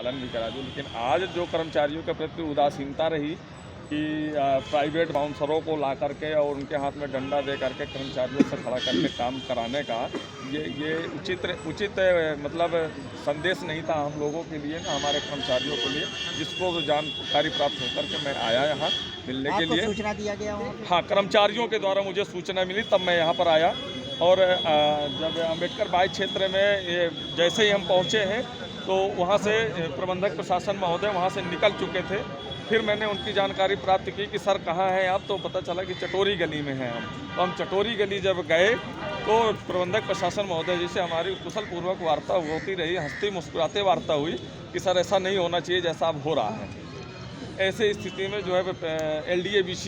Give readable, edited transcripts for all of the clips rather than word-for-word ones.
पालन भी करा दूँ। लेकिन आज जो कर्मचारियों के प्रति उदासीनता रही कि प्राइवेट बाउंसरों को ला करके और उनके हाथ में डंडा दे करके कर्मचारियों से खड़ा करके काम कराने का ये उचित मतलब संदेश नहीं था हम लोगों के लिए, ना हमारे कर्मचारियों के लिए, जिसको जानकारी प्राप्त होकर के मैं आया यहाँ मिलने के लिए। सूचना दिया गया वहाँ? हाँ, कर्मचारियों के द्वारा मुझे सूचना मिली तब मैं यहाँ पर आया। और जब अम्बेडकर बाई क्षेत्र में ये जैसे ही हम पहुँचे हैं तो वहाँ से प्रबंधक प्रशासन महोदय वहाँ से निकल चुके थे। फिर मैंने उनकी जानकारी प्राप्त की कि सर कहाँ हैं आप, तो पता चला कि चटोरी गली में हैं हम। तो हम चटोरी गली जब गए तो प्रबंधक प्रशासन महोदय जी से हमारी कुशल पूर्वक वार्ता होती रही, हंसते मुस्कुराते वार्ता हुई कि सर ऐसा नहीं होना चाहिए जैसा अब हो रहा है। ऐसे स्थिति में जो है LDA-BC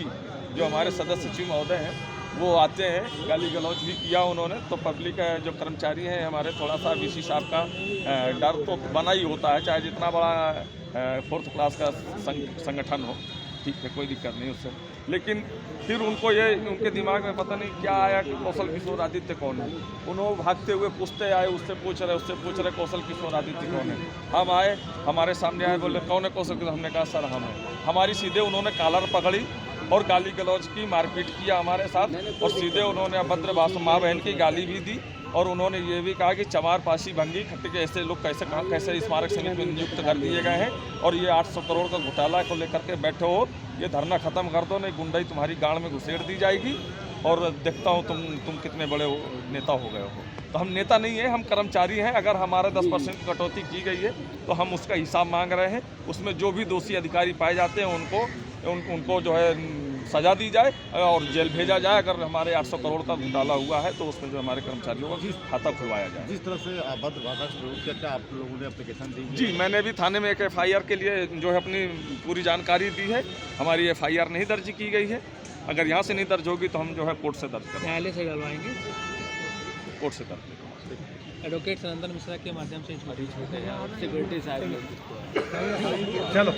जो हमारे सदस्य सचिव महोदय हैं वो आते हैं, गाली गलौज भी किया उन्होंने। तो पब्लिक जो कर्मचारी हैं हमारे, थोड़ा सा BC साहब का डर तो बना ही होता है, चाहे जितना बड़ा 4th क्लास का संगठन हो, ठीक है, कोई दिक्कत नहीं उससे। लेकिन फिर उनको ये उनके दिमाग में पता नहीं क्या आया कि कौशल किशोर आदित्य कौन है। उन्होंने भागते हुए पूछते आए, उससे पूछ रहे कौशल किशोर आदित्य कौन है। हम आए, हमारे सामने आए, बोले कौन है कौशल किशोर, हमने कहा सर हम हैं। हमारी सीधे उन्होंने कॉलर पकड़ी और गाली गलौज की, मारपीट किया हमारे साथ, और सीधे उन्होंने अभद्र भाषा माँ बहन की गाली भी दी। और उन्होंने ये भी कहा कि चमार पासी भंगी खट्टे के ऐसे लोग कैसे स्मारक समिति में नियुक्त कर दिए गए हैं, और ये 800 करोड़ का घोटाला को लेकर के बैठे हो, ये धरना खत्म कर दो, नहीं गुंडाई तुम्हारी गाड़ में घुसेड़ दी जाएगी, और देखता हूँ तुम कितने बड़े नेता हो गए हो। तो हम नेता नहीं है, हम कर्मचारी हैं। अगर हमारे 10% कटौती की गई है तो हम उसका हिसाब मांग रहे हैं। उसमें जो भी दोषी अधिकारी पाए जाते हैं उनको जो है सजा दी जाए और जेल भेजा जाए। अगर हमारे 800 करोड़ का घोटाला हुआ है तो उसमें जो हमारे कर्मचारियों का खाता खुलवाया जाए। जिस तरह से अभद्र भाषा का प्रयोग किया, क्या आप लोगों ने एप्लीकेशन दी? जी, मैंने भी थाने में एक FIR के लिए जो है अपनी पूरी जानकारी दी है। हमारी FIR नहीं दर्ज की गई है। अगर यहाँ से नहीं दर्ज होगी तो हम जो है कोर्ट से दर्ज करेंगे। न्यायालय से डलवाएंगे? कोर्ट से दर्ज करेंगे। एडवोकेट सनंदन मिश्रा के माध्यम से सिक्योरिटी साहब चलो।